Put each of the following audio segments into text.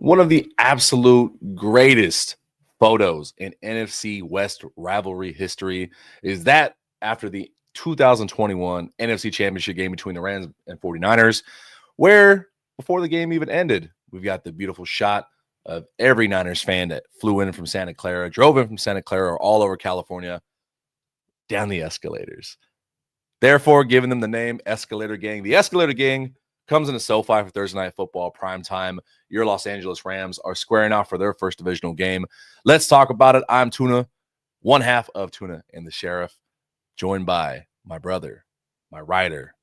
One of the absolute greatest photos in NFC West rivalry history is that after the 2021 NFC Championship game between the Rams and 49ers, where before the game even ended, we've got the beautiful shot of every Niners fan that flew in from Santa Clara, drove in from Santa Clara, or all over California down the escalators. Therefore, giving them the name Escalator Gang. The Escalator Gang comes into SoFi for Thursday Night Football prime time. Your Los Angeles Rams are squaring off for their first divisional game. Let's talk about it. I'm Tuna, one half of Tuna and the Sheriff, joined by my brother, my rider,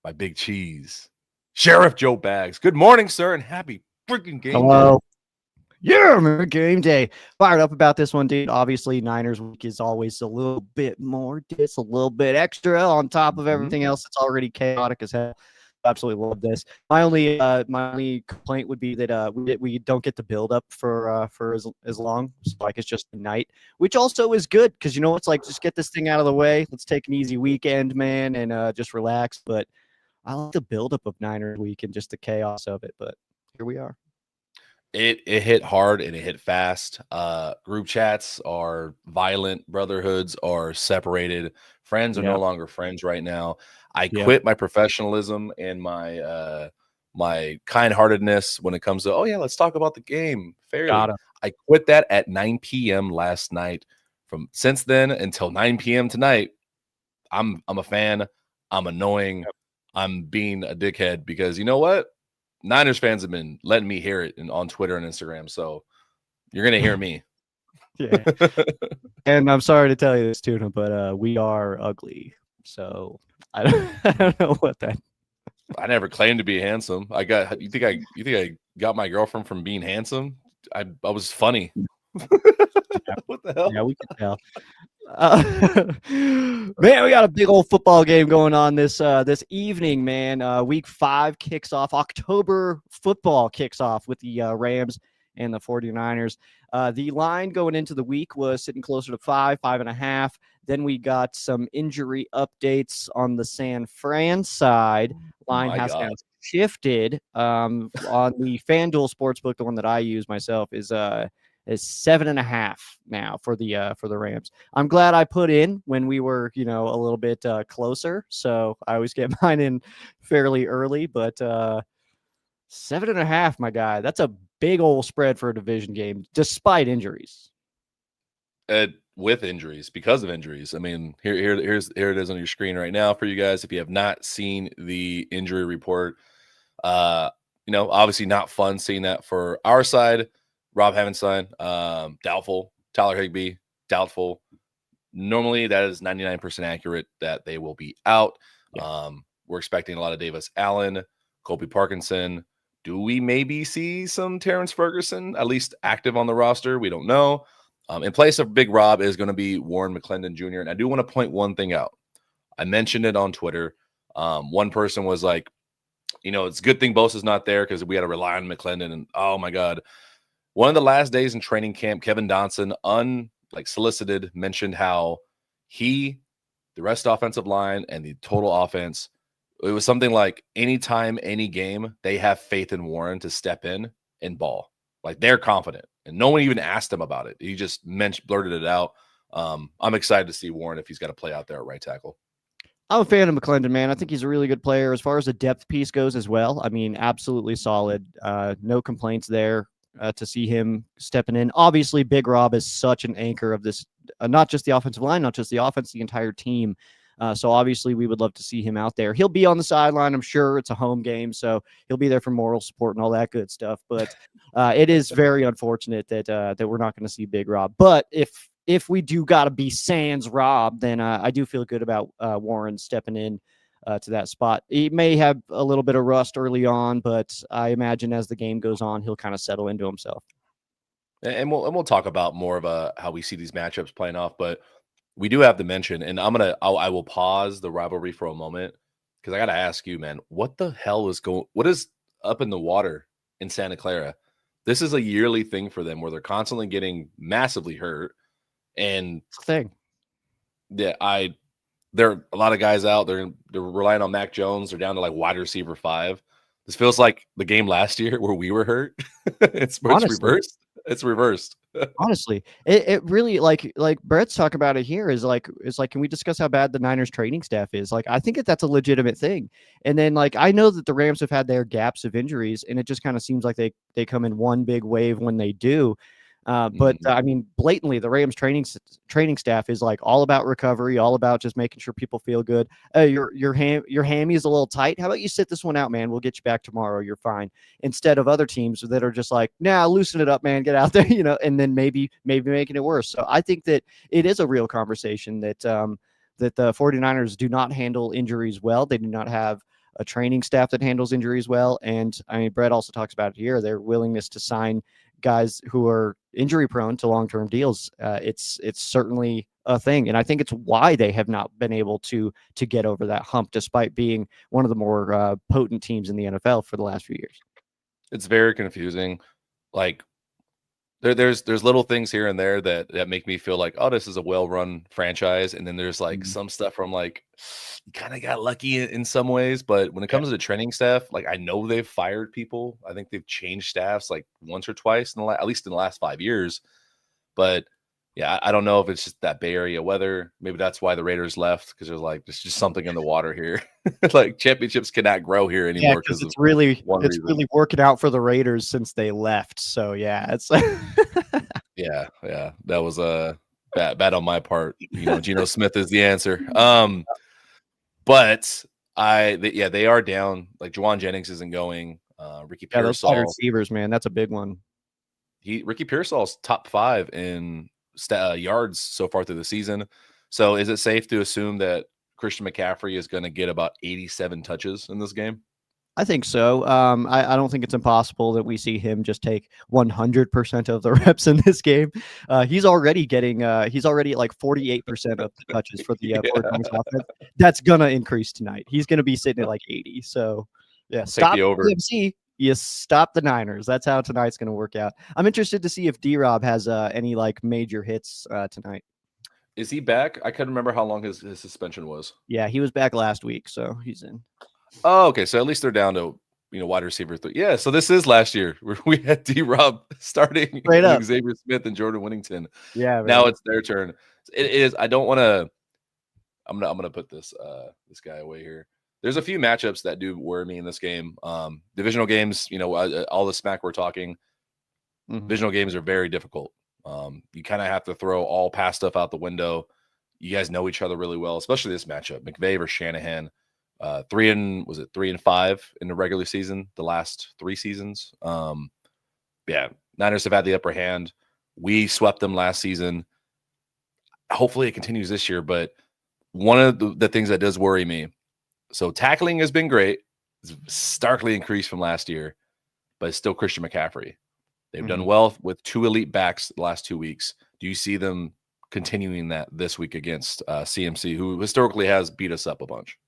my big cheese, Sheriff Joe Bags. Good morning, sir, and happy freaking game day. Yeah, man, game day. Fired up about this one, dude. Obviously, Niners week is always a little bit more, just a little bit extra on top of everything else. It's already chaotic as hell. Absolutely love this. My only complaint would be that we don't get to build up for as long. So, like, it's just a night, which also is good because it's like, just get this thing out of the way. Let's take an easy weekend, man, and just relax. But I like the buildup of Niners week and just the chaos of it. But here we are. It hit hard and it hit fast. Group chats are violent. Brotherhoods are separated. Friends are no longer friends right now. I quit my professionalism and my kind-heartedness when it comes to, let's talk about the game fairly. I quit that at 9 p.m. last night. From since then until 9 p.m. tonight, I'm a fan. I'm annoying. I'm being a dickhead because you know what? Niners fans have been letting me hear it on Twitter and Instagram, so you're gonna hear me. Yeah. And I'm sorry to tell you this, Tuna, but we are ugly. So I don't know what that. I never claimed to be handsome. You think I got my girlfriend from being handsome? I was funny. What the hell? Yeah, we can tell. Man, we got a big old football game going on this evening, man. Week 5 kicks off. October football kicks off with the Rams and the 49ers. The line going into the week was sitting closer to 5.5. Then we got some injury updates on the San Fran side. Line has now shifted. On the FanDuel Sportsbook, the one that I use myself, is 7.5 now for the Rams. I'm glad I put in when we were, a little bit closer. So I always get mine in fairly early, but 7.5, my guy. That's a big old spread for a division game, despite injuries. With injuries, because of injuries. I mean, here it is on your screen right now for you guys. If you have not seen the injury report, obviously not fun seeing that for our side. Rob Havenstein, doubtful. Tyler Higbee, doubtful. Normally, that is 99% accurate that they will be out. Yeah. We're expecting a lot of Davis Allen, Colby Parkinson. Do we maybe see some Terrence Ferguson, at least active on the roster? We don't know. In place of Big Rob is going to be Warren McClendon Jr. And I do want to point one thing out. I mentioned it on Twitter. One person was like, it's a good thing Bosa's not there because we had to rely on McClendon. And oh my God. One of the last days in training camp, Kevin Donson, unsolicited, mentioned how the rest offensive line and the total offense, it was something like anytime, any game, they have faith in Warren to step in and ball. Like, they're confident. And no one even asked him about it. He just blurted it out. I'm excited to see Warren if he's got to play out there at right tackle. I'm a fan of McClendon, man. I think he's a really good player as far as the depth piece goes as well. I mean, absolutely solid. No complaints there. To see him stepping in. Obviously, Big Rob is such an anchor of this, not just the offensive line, not just the offense, the entire team. So obviously, we would love to see him out there. He'll be on the sideline, I'm sure. It's a home game, so he'll be there for moral support and all that good stuff. But it is very unfortunate that we're not going to see Big Rob. But if we do got to be sans Rob, then I do feel good about Warren stepping in to that spot. He may have a little bit of rust early on, but I imagine as the game goes on, he'll kind of settle into himself. And we'll talk about more of how we see these matchups playing off, but we do have to mention, and I will pause the rivalry for a moment because I got to ask you, man, what the hell what is up in the water in Santa Clara? This is a yearly thing for them where they're constantly getting massively hurt, and there are a lot of guys out. They're relying on Mac Jones. They're down to like wide receiver 5. This feels like the game last year where we were hurt. It's Honestly. reversed. It's reversed. Honestly, it really like Brett's talking about it here is like, can we discuss how bad the Niners training staff is? Like, I think that's a legitimate thing. And then like I know that the Rams have had their gaps of injuries, and it just kind of seems like they come in one big wave when they do. But Mhm. I mean, blatantly, the Rams training staff is like all about recovery, all about just making sure people feel good. Your hammy is a little tight. How about you sit this one out, man? We'll get you back tomorrow. You're fine. Instead of other teams that are just like, nah, loosen it up, man. Get out there, and then maybe making it worse. So I think that it is a real conversation that that the 49ers do not handle injuries well. They do not have a training staff that handles injuries well. And I mean, Brett also talks about it here, their willingness to sign guys who are injury prone to long-term deals. It's certainly a thing. And I think it's why they have not been able to get over that hump, despite being one of the more potent teams in the NFL for the last few years. It's very confusing. Like there's little things here and there that make me feel like, oh, this is a well-run franchise. And then there's like Mhm. some stuff where I'm like, you kind of got lucky in some ways. But when it Yeah. comes to the training staff, like I know they've fired people. I think they've changed staffs like once or twice at least in the last 5 years. But yeah, I don't know if it's just that Bay Area weather. Maybe that's why the Raiders left, because there's just something in the water here. Like championships cannot grow here Yeah, anymore because because of it's really one reason. working out for the Raiders since they left. So yeah, it's Yeah, that was a bad on my part. Geno Smith is the answer. But yeah, they are down. Like Juwan Jennings isn't going. Ricky yeah, those wide Pearsall, receivers, man, that's a big one. Ricky Pearsall's top 5 in yards so far through the season. So is it safe to assume that Christian McCaffrey is going to get about 87 touches in this game? I think so. I don't think it's impossible that we see him just take 100% of the reps in this game. He's already at like 48% of the touches for the Yeah, 49ers offense. That's gonna increase tonight. He's gonna be sitting at like 80. So yeah, I'll take stop the over. CMC. You stop the Niners. That's how tonight's gonna work out. I'm interested to see if D-Rob has any like major hits tonight. Is he back? I couldn't remember how long his suspension was. Yeah, he was back last week, so he's in. Oh, okay. So at least they're down to wide receiver 3. Yeah. So this is last year where we had D-Rob starting Straight up. with Xavier Smith and Jordan Whittington. Yeah, Now man. it's their turn. It is. I don't want to. I'm gonna put this guy away here. There's a few matchups that do worry me in this game. Divisional games, all the smack we're talking. Mhm. Divisional games are very difficult. You kind of have to throw all past stuff out the window. You guys know each other really well, especially this matchup, McVay versus Shanahan. 3-5 in the regular season, the last 3 seasons. Yeah, Niners have had the upper hand. We swept them last season. Hopefully it continues this year, but one of the things that does worry me, so tackling has been great. It's starkly increased from last year, but it's still Christian McCaffrey. They've done Mhm. well with 2 elite backs the last 2 weeks. Do you see them continuing that this week against CMC, who historically has beat us up a bunch?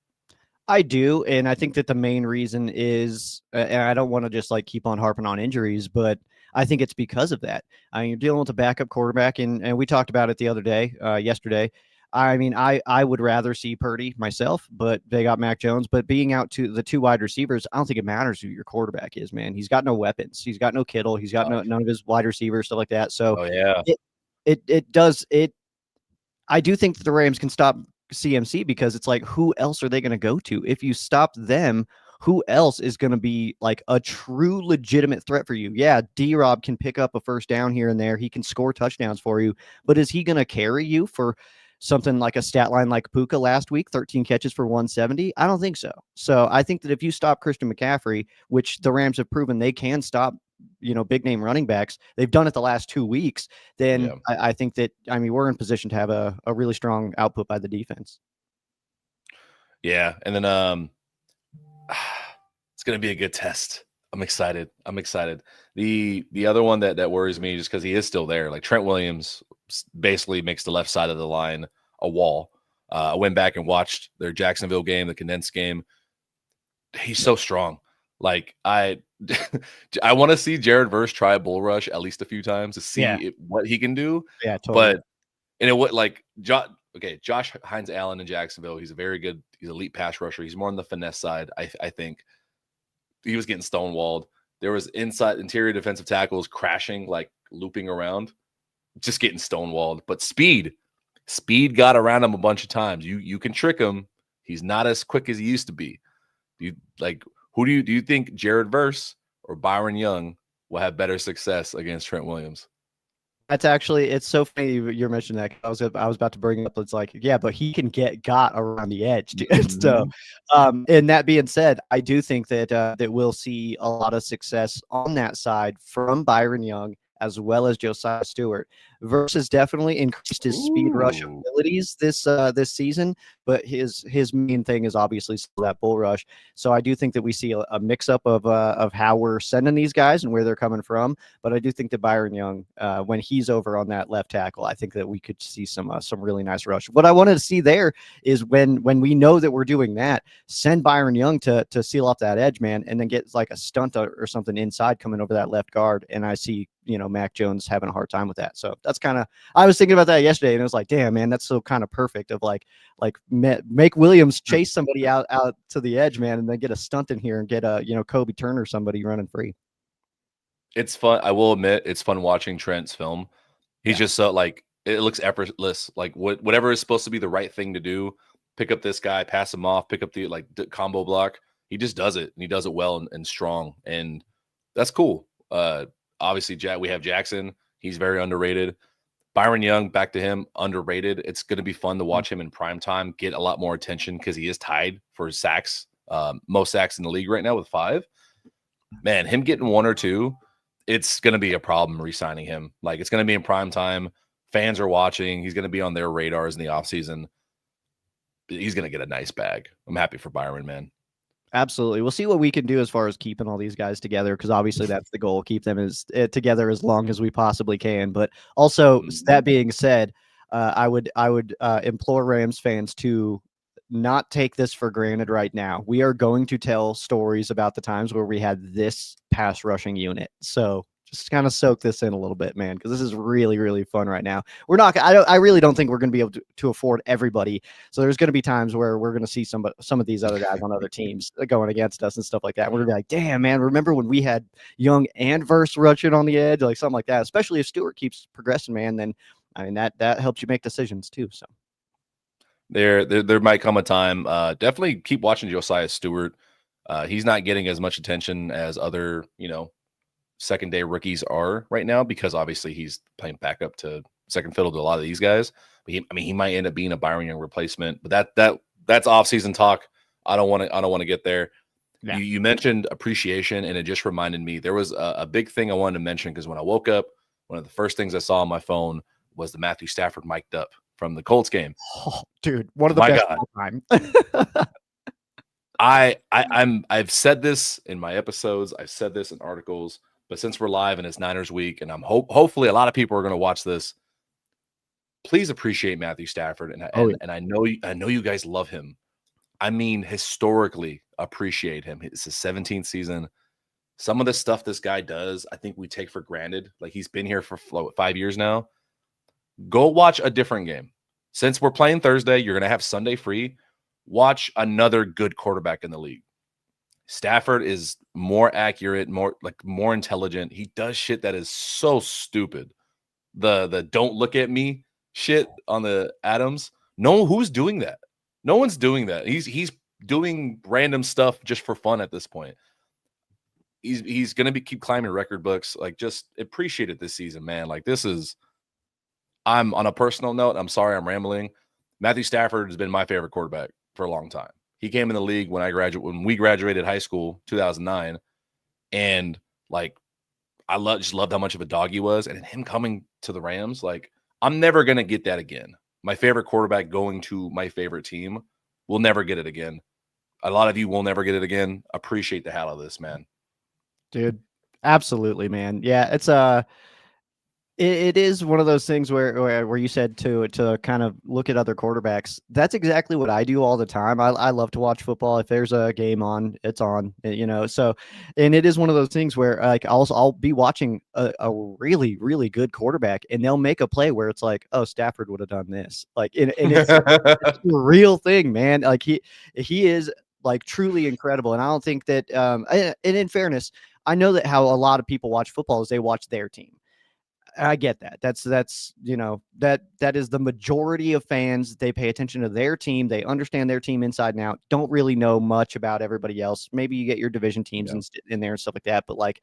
I do, and I think that the main reason is, and I don't want to just like keep on harping on injuries, but I think it's because of that. I mean, you're dealing with a backup quarterback, and we talked about it the other day, yesterday. I mean, I would rather see Purdy myself, but they got Mac Jones. But being out to the 2 wide receivers, I don't think it matters who your quarterback is, man. He's got no weapons. He's got no Kittle. He's got none of his wide receivers, stuff like that. So Oh yeah, it it does it I do think that the Rams can stop CMC because it's like, who else are they going to go to? If you stop them, who else is going to be like a true legitimate threat for you? Yeah, D-Rob can pick up a first down here and there. He can score touchdowns for you, but is he going to carry you for something like a stat line like Puka last week, 13 catches for 170? I don't think so. So I think that if you stop Christian McCaffrey, which the Rams have proven they can stop, big name running backs, they've done it the last 2 weeks, then yeah, I think that, I mean, we're in position to have a really strong output by the defense. yeah. And then it's gonna be a good test. I'm excited. I'm excited. The other one that worries me, just because he is still there, like Trent Williams basically makes the left side of the line a wall. I went back and watched their Jacksonville game, the condensed game. He's so strong. Like I want to see Jared Verse try a bull rush at least a few times to Yeah. see what he can do. Yeah, totally. But and it would like Josh Hines Allen in Jacksonville. He's a very good, he's elite pass rusher. He's more on the finesse side, I think. he was getting stonewalled. There was interior defensive tackles crashing, like looping around, just getting stonewalled. But speed got around him a bunch of times. You can trick him. He's not as quick as he used to be. Who do you think, Jared Verse or Byron Young will have better success against Trent Williams? That's actually, it's so funny you're mentioning that. I was about to bring it up. It's like, yeah, but he can got around the edge too. So, and that being said, I do think that that we'll see a lot of success on that side from Byron Young as well as Josiah Stewart. Versus definitely increased his speed rush abilities this season, but his main thing is obviously still that bull rush. So I do think that we see a mix up of how we're sending these guys and where they're coming from. But I do think that Byron Young, when he's over on that left tackle, I think that we could see some really nice rush. What I wanted to see there is when we know that we're doing that, send Byron Young to seal off that edge, man, and then get like a stunt or something inside coming over that left guard. And I see, Mac Jones having a hard time with that. So that's kind of, I was thinking about that yesterday, and it was like, damn, man, that's so kind of perfect of like make Williams chase somebody out to the edge, man, and then get a stunt in here and get a, Kobe Turner, somebody running free. It's fun. I will admit, it's fun watching Trent's film. He's just so like, it looks effortless. Like whatever is supposed to be the right thing to do, pick up this guy, pass him off, pick up the combo block. He just does it, and he does it well and strong, and that's cool. Obviously, we have Jackson. He's very underrated. Byron Young, back to him, underrated. It's going to be fun to watch him in prime time get a lot more attention because he is tied for sacks, most sacks in the league right now with 5. Man, him getting 1 or 2, it's going to be a problem re-signing him. Like, it's going to be in prime time. Fans are watching. He's going to be on their radars in the offseason. He's going to get a nice bag. I'm happy for Byron, man. Absolutely. We'll see what we can do as far as keeping all these guys together, because obviously that's the goal, keep them together as long as we possibly can. But also, that being said, I would implore Rams fans to not take this for granted right now. We are going to tell stories about the times where we had this pass rushing unit. So just kind of soak this in a little bit, man, because this is really, really fun right now. I really don't think we're going to be able to afford everybody. So there's going to be times where we're going to see some of these other guys on other teams going against us and stuff like that. We're going to be like, damn, man, remember when we had Young and Verse rushing on the edge, like something like that, especially if Stewart keeps progressing, man, then I mean, that helps you make decisions too. So there might come a time, definitely keep watching Josiah Stewart. He's not getting as much attention as other, second day rookies are right now, because obviously he's playing backup to second fiddle to a lot of these guys. But he might end up being a Byron Young replacement, but that's off-season talk. I don't want to get there. Yeah. You mentioned appreciation, and it just reminded me there was a big thing I wanted to mention, because when I woke up, one of the first things I saw on my phone was the Matthew Stafford mic'd up from the Colts game. Oh, dude, one of the best of all time. I've said this in my episodes, I've said this in articles, but since we're live and it's Niners week, and I'm hopefully a lot of people are going to watch this, please appreciate Matthew Stafford. And I know you guys love him. I mean, historically appreciate him. It's his 17th season. Some of the stuff this guy does, I think we take for granted. Like, he's been here for 5 years now. Go watch a different game. Since we're playing Thursday, you're going to have Sunday free. Watch another good quarterback in the league. Stafford is more accurate, more intelligent. He does shit that is so stupid. The don't look at me shit on the Adams. Who's doing that? No one's doing that. He's doing random stuff just for fun at this point. He's gonna keep climbing record books. Like, just appreciate it this season, man. Like, this is. I'm on a personal note. I'm sorry, I'm rambling. Matthew Stafford has been my favorite quarterback for a long time. He came in the league when we graduated high school, 2009, and like, I just loved how much of a dog he was, and him coming to the Rams, like, I'm never gonna get that again. My favorite quarterback going to my favorite team, will never get it again. A lot of you will never get it again. Appreciate the hell out of this, man. Dude, absolutely, man. Yeah, it's it is one of those things where you said to kind of look at other quarterbacks. That's exactly what I do all the time. I love to watch football. If there's a game on, it's on, so, and it is one of those things where, like, I'll be watching a really, really good quarterback, and they'll make a play where it's like, oh, Stafford would have done this. Like, and it's a real thing, man. Like, he is like truly incredible. And I don't think that, and in fairness, I know that how a lot of people watch football is they watch their team. I get that. That's that is the majority of fans. They pay attention to their team. They understand their team inside and out. Don't really know much about everybody else. Maybe you get your division teams in there and stuff like that, but like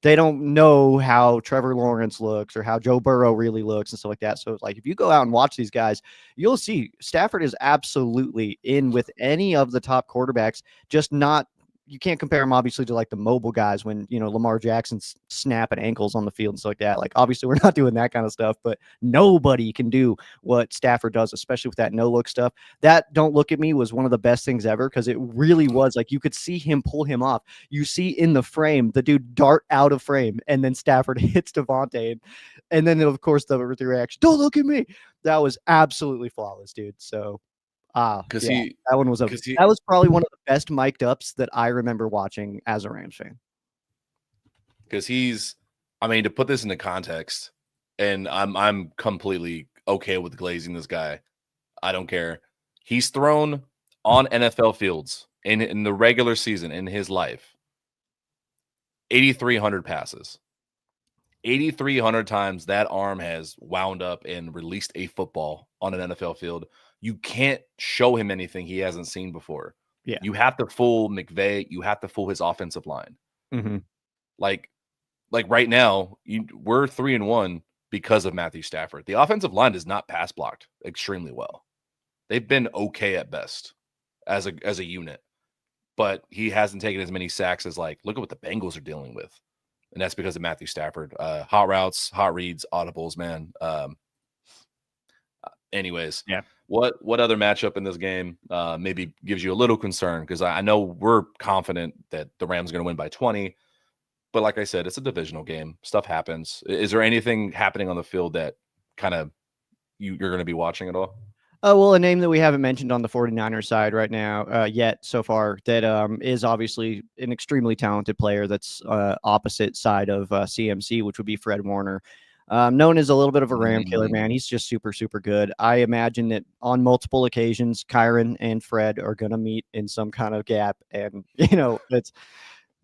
they don't know how Trevor Lawrence looks or how Joe Burrow really looks and stuff like that. So it's like if you go out and watch these guys, you'll see Stafford is absolutely in with any of the top quarterbacks, just not. You can't compare him obviously to like the mobile guys when Lamar Jackson's snapping ankles on the field and stuff like that. Like obviously we're not doing that kind of stuff, but nobody can do what Stafford does, especially with that no look stuff. That don't look at me was one of the best things ever because it really was like you could see him pull him off. You see in the frame the dude dart out of frame, and then Stafford hits Devontae, and then of course the reaction. Don't look at me. That was absolutely flawless, dude. So. Because yeah, that one was that was probably one of the best mic'd ups that I remember watching as a Rams fan. Because I mean, to put this into context, and I'm completely okay with glazing this guy. I don't care. He's thrown on NFL fields in the regular season in his life 8,300 passes. 8,300 times that arm has wound up and released a football on an NFL field. You can't show him anything he hasn't seen before. Yeah. You have to fool McVay. You have to fool his offensive line. Mm-hmm. Like right now, we're 3-1 because of Matthew Stafford. The offensive line is not pass blocked extremely well. They've been okay at best as a unit, but he hasn't taken as many sacks as look at what the Bengals are dealing with. And that's because of Matthew Stafford. Hot routes, hot reads, audibles, man. Anyways, yeah. What other matchup in this game maybe gives you a little concern? Because I know we're confident that the Rams are going to win by 20. But like I said, it's a divisional game. Stuff happens. Is there anything happening on the field that kind of you're going to be watching at all? Well, a name that we haven't mentioned on the 49ers side right now yet so far that is obviously an extremely talented player that's opposite side of CMC, which would be Fred Warner. Known as a little bit of a ram killer, man. He's just super, super good. I imagine that on multiple occasions, Kyron and Fred are going to meet in some kind of gap. And,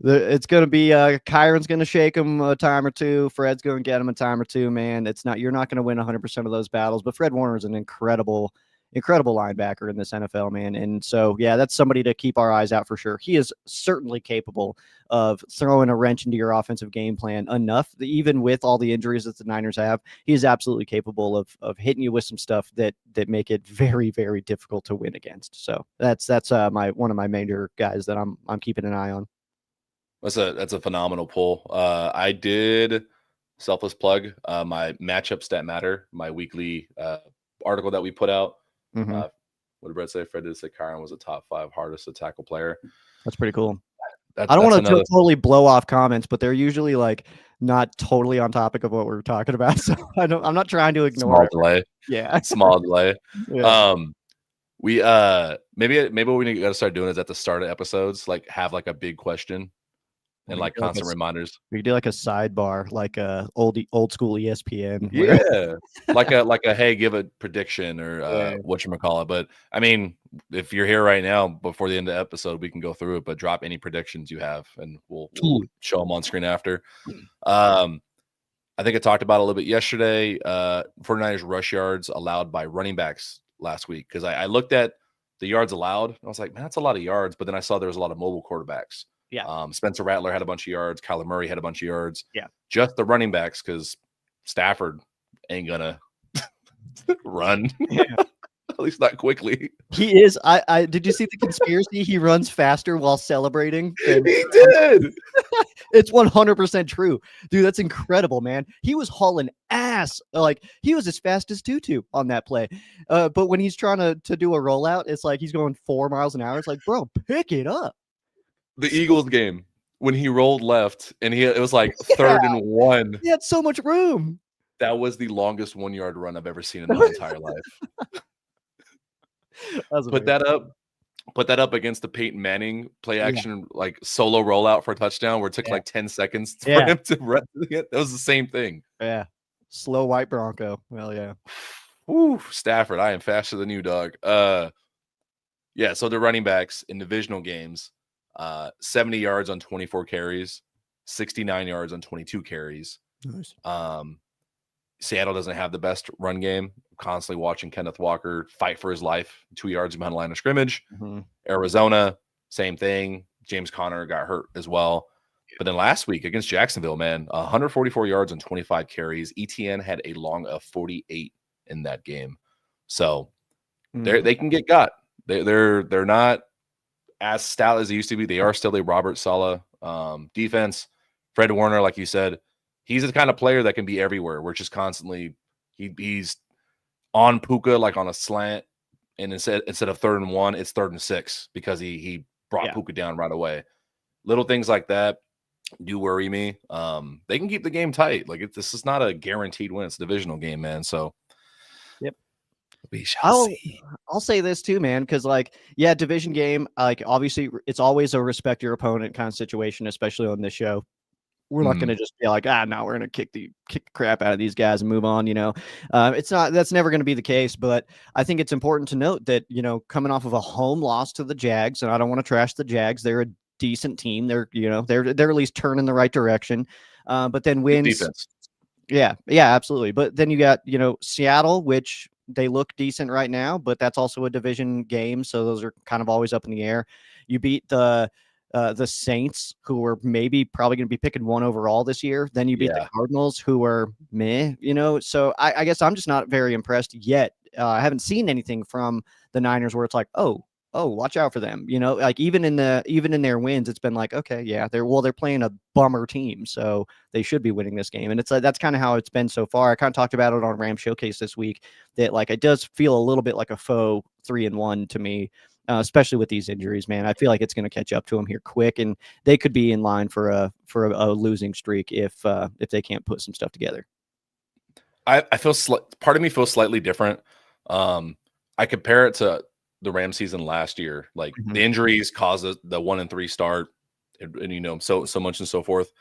it's going to be Kyron's going to shake him a time or two. Fred's going to get him a time or two, man. You're not going to win 100% of those battles, but Fred Warner is an incredible linebacker in this NFL, man. And so, yeah, that's somebody to keep our eyes out for sure. He is certainly capable of throwing a wrench into your offensive game plan enough that even with all the injuries that the Niners have, he is absolutely capable of hitting you with some stuff that make it very, very difficult to win against. So that's one of my major guys that I'm keeping an eye on. That's a phenomenal pull. I did selfless plug my matchup stat matter, my weekly article that we put out. Mm-hmm. What did Brett say? Fred did say Kyron was a top 5 hardest to tackle player. That's pretty cool. I don't want to totally blow off comments, but they're usually not totally on topic of what we're talking about. So I'm not trying to ignore small delay. Yeah. Small delay. Yeah. We maybe what we got to start doing is at the start of episodes, have a big question and constant reminders. We could do a sidebar, like a old school ESPN. Yeah. like a hey, give a prediction or whatchamacallit. But I mean, if you're here right now before the end of the episode, we can go through it, but drop any predictions you have and we'll show them on screen after. I think I talked about it a little bit yesterday. 49ers rush yards allowed by running backs last week because I looked at the yards allowed and I was like, man, that's a lot of yards. But then I saw there was a lot of mobile quarterbacks. Yeah. Spencer Rattler had a bunch of yards. Kyler Murray had a bunch of yards. Yeah. Just the running backs because Stafford ain't gonna run. Yeah. At least not quickly. He is. I did you see the conspiracy? He runs faster while celebrating. He did. It's 100% true, dude. That's incredible, man. He was hauling ass. He was as fast as Tutu on that play. But when he's trying to do a rollout, it's like he's going 4 miles an hour. It's like, bro, pick it up. The Eagles game when he rolled left and it was 3rd and 1. He had so much room. That was the longest 1-yard run I've ever seen in my entire life. Put that up against the Peyton Manning play action solo rollout for a touchdown where it took 10 seconds for him to run it. That was the same thing. Yeah. Slow white Bronco. Well, yeah. Woo, Stafford, I am faster than you, dog. Yeah, so the running backs in divisional games, 70 yards on 24 carries, 69 yards on 22 carries. Nice. Seattle doesn't have the best run game. I'm constantly watching Kenneth Walker fight for his life 2 yards behind the line of scrimmage. Mm-hmm. Arizona, same thing. James Conner got hurt as well. But then last week against Jacksonville, man, 144 yards and 25 carries. ETN had a long of 48 in that game. So they can get got. They're not as stout as they used to be. They are still a Robert Saleh defense. Fred Warner, like you said, he's the kind of player that can be everywhere. We're just constantly he's on Puka like on a slant, and instead of 3rd and 1, it's 3rd and 6 because he brought Puka down right away. Little things like that do worry me. They can keep the game tight. Like this is not a guaranteed win. It's a divisional game, man. So yep. We shall see. I'll say this too, man, because division game, obviously it's always a respect your opponent kind of situation, especially on this show. We're not going to just be like, no, we're going to kick the crap out of these guys and move on. That's never going to be the case. But I think it's important to note that, coming off of a home loss to the Jags, and I don't want to trash the Jags, they're a decent team. They're at least turning the right direction. But then wins. Defense. Yeah, absolutely. But then you got, Seattle, which they look decent right now, but that's also a division game. So those are kind of always up in the air. You beat the Saints, who are probably going to be picking 1 overall this year. Then you beat the Cardinals, who are meh, So I guess I'm just not very impressed yet. I haven't seen anything from the Niners where it's like, oh, watch out for them. Even in their wins, it's been like, okay, yeah, they're playing a bummer team, so they should be winning this game. And it's that's kind of how it's been so far. I kind of talked about it on Ram Showcase this week that it does feel a little bit like a faux 3-1 to me. Especially with these injuries, man, I feel like it's going to catch up to them here quick, and they could be in line for a losing streak if they can't put some stuff together. I feel part of me feels slightly different. I compare it to the Rams season last year. Like the injuries caused the 1-3 start, and so much and so forth.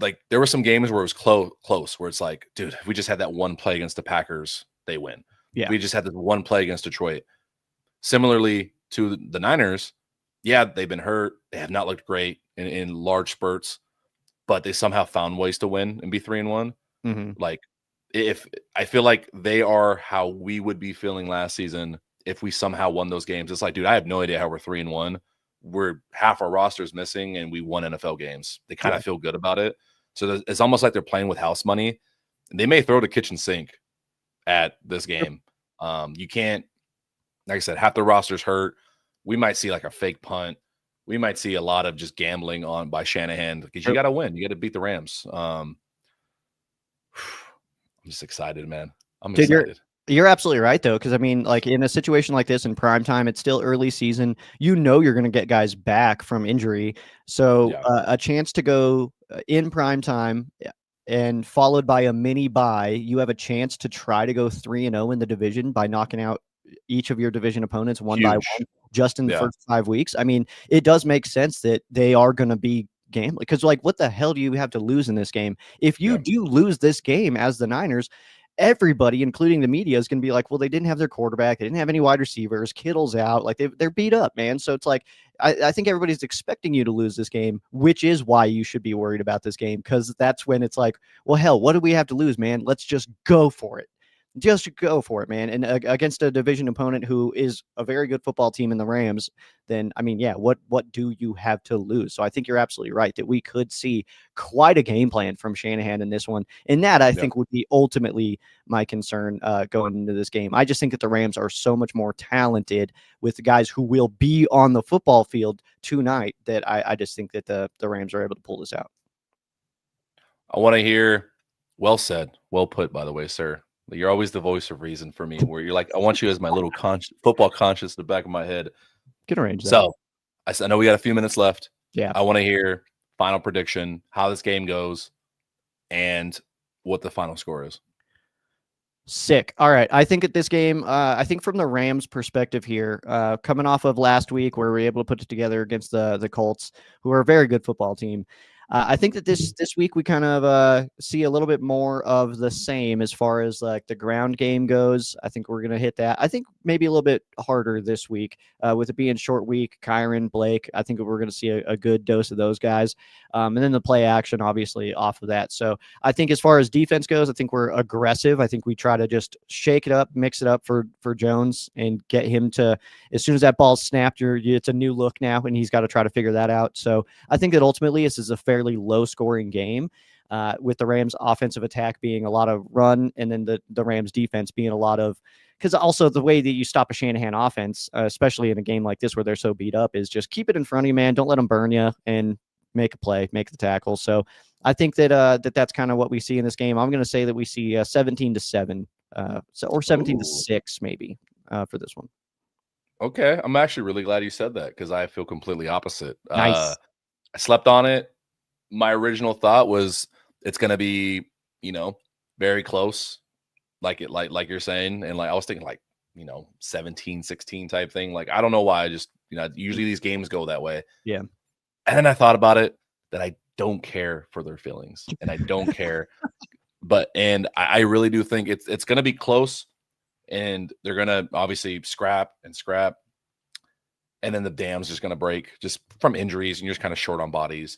Like there were some games where it was close, where it's like, dude, if we just had that one play against the Packers, they win. Yeah, we just had this one play against Detroit. Similarly to the Niners, they've been hurt. They have not looked great in large spurts, but they somehow found ways to win and be 3-1. Like, if I feel like they are how we would be feeling last season if we somehow won those games. It's like, dude, I have no idea how we're 3-1. We're half our roster's missing, and we won NFL games. They kind of feel good about it. So it's almost like they're playing with house money. They may throw the kitchen sink at this game. You can't. Like I said, half the roster's hurt. We might see like a fake punt. We might see a lot of just gambling by Shanahan because you got to win. You got to beat the Rams. I'm just excited, man. I'm excited. You're absolutely right, though, because in a situation like this in prime time, it's still early season. You're going to get guys back from injury, so a chance to go in prime time and followed by a mini bye. You have a chance to try to go 3-0 in the division by knocking out each of your division opponents one by one just in the first 5 weeks. It does make sense that they are going to be gambling because what the hell do you have to lose in this game? If you do lose this game as the Niners, everybody, including the media, is going to be like, well, they didn't have their quarterback. They didn't have any wide receivers. Kittle's out. They're beat up, man. So it's like, I think everybody's expecting you to lose this game, which is why you should be worried about this game. Cause that's when it's like, well, hell, what do we have to lose, man? Let's just go for it. Just go for it, man. And against a division opponent who is a very good football team in the Rams, then, what do you have to lose? So I think you're absolutely right that we could see quite a game plan from Shanahan in this one. And that, I think, would be ultimately my concern going into this game. I just think that the Rams are so much more talented with the guys who will be on the football field tonight that I just think that the Rams are able to pull this out. I want to hear, well said, well put, by the way, sir. You're always the voice of reason for me, where you're like, I want you as my little football conscious in the back of my head. Can arrange that. So I know we got a few minutes left. Yeah. I want to hear final prediction, how this game goes, and what the final score is. Sick. All right. I think at this game, I think from the Rams perspective here, coming off of last week where we were able to put it together against the Colts, who are a very good football team, I think that this week we kind of see a little bit more of the same as far as like the ground game goes. I think we're gonna hit that. I think maybe a little bit harder this week with it being short week. Kyron, Blake, I think we're gonna see a good dose of those guys, and then the play action obviously off of that. So I think as far as defense goes, I think we're aggressive. I think we try to just shake it up, mix it up for Jones, and get him to, as soon as that ball's snapped, it's a new look now, and he's got to try to figure that out. So I think that ultimately this is a fairly low scoring game, with the Rams offensive attack being a lot of run, and then the Rams defense being a lot of, because also the way that you stop a Shanahan offense, especially in a game like this where they're so beat up, is just keep it in front of you, man. Don't let them burn you, and make a play, make the tackle. So I think that that's kind of what we see in this game. I'm going to say that we see 17-7, or 17-6 maybe for this one. Okay, I'm actually really glad you said that because I feel completely opposite. Nice. I slept on it. My original thought was it's going to be, very close, like you're saying, and like I was thinking like 17-16 type thing. Like I don't know why, I just usually these games go that way. Yeah. And then I thought about it that I don't care for their feelings, and I don't care, and I really do think it's going to be close, and they're going to obviously scrap, and then the dam's just going to break just from injuries, and you're just kind of short on bodies.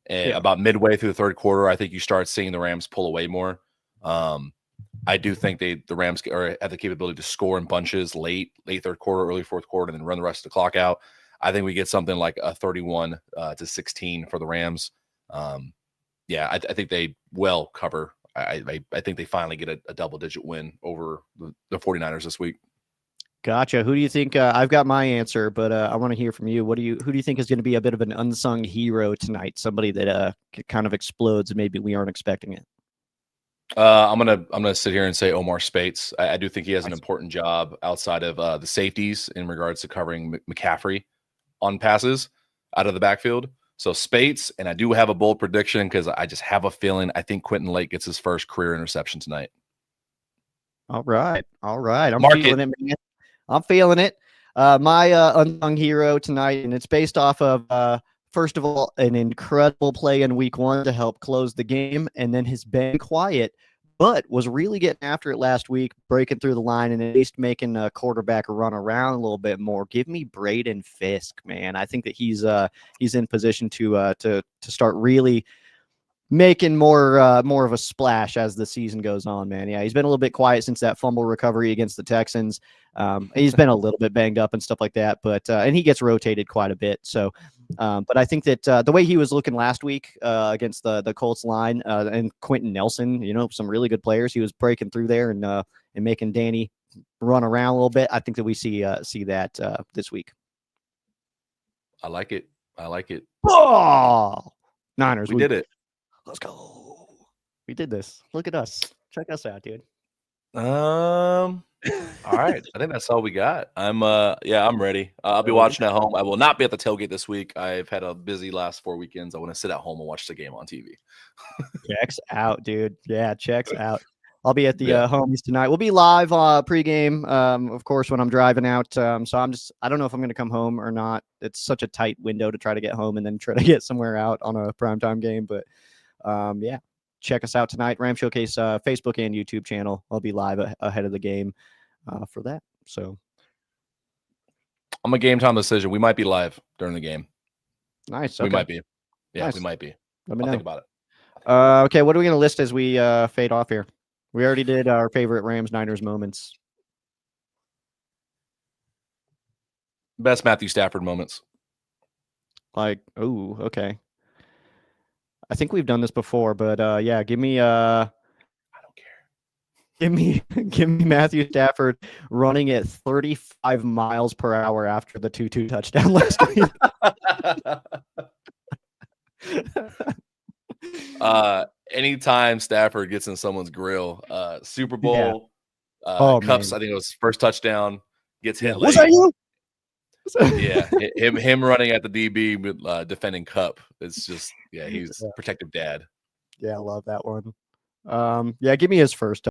And about midway through the third quarter, I think you start seeing the Rams pull away more. I do think the Rams have the capability to score in bunches late third quarter, early fourth quarter, and then run the rest of the clock out. I think we get something like a 31-16 for the Rams. I think they well cover. I think they finally get a double-digit win over the 49ers this week. Gotcha. Who do you think? I've got my answer, but I want to hear from you. Who do you think is going to be a bit of an unsung hero tonight? Somebody that kind of explodes, and maybe we aren't expecting it. I'm gonna sit here and say Omar Spates. I do think he has an important job outside of the safeties in regards to covering McCaffrey on passes out of the backfield. So Spates, and I do have a bold prediction because I just have a feeling I think Quentin Lake gets his first career interception tonight. All right. I'm feeling it, man. I'm feeling it. My unsung hero tonight, and it's based off of first of all, an incredible play in week 1 to help close the game, and then has been quiet, but was really getting after it last week, breaking through the line and at least making a quarterback run around a little bit more. Give me Braden Fisk, man. I think that he's in position to start really making more of a splash as the season goes on, man. Yeah, he's been a little bit quiet since that fumble recovery against the Texans. He's been a little bit banged up and stuff like that, but and he gets rotated quite a bit. So, but I think that the way he was looking last week against the Colts line and Quentin Nelson, some really good players, he was breaking through there and making Danny run around a little bit. I think that we see that this week. I like it. Oh, Niners, we did it. Let's go. We did this. Look at us. Check us out, dude. All right. I think that's all we got. I'm ready. I'll be watching at home. I will not be at the tailgate this week. I've had a busy last 4 weekends. I want to sit at home and watch the game on TV. Checks out, dude. Yeah, checks out. I'll be at the homies tonight. We'll be live pregame, of course, when I'm driving out. So I don't know if I'm going to come home or not. It's such a tight window to try to get home and then try to get somewhere out on a primetime game, but check us out tonight. Ram Showcase Facebook and YouTube channel. I'll be live ahead of the game for that. So I'm a game time decision. We might be live during the game. Nice. Okay. We might be. Yeah, nice. We might be. Let me know. Think about it. Okay, what are we going to list as we fade off here? We already did our favorite Rams Niners moments. Best Matthew Stafford moments. Okay. I think we've done this before, but give me I don't care. Give me Matthew Stafford running at 35 miles per hour after the 2-2 touchdown last week. Anytime Stafford gets in someone's grill, Super Bowl, Cups, man. I think it was first touchdown, gets hit late. Was that you? Yeah, him running at the DB defending Cup. It's just he's protective dad. Yeah, I love that one. Give me his first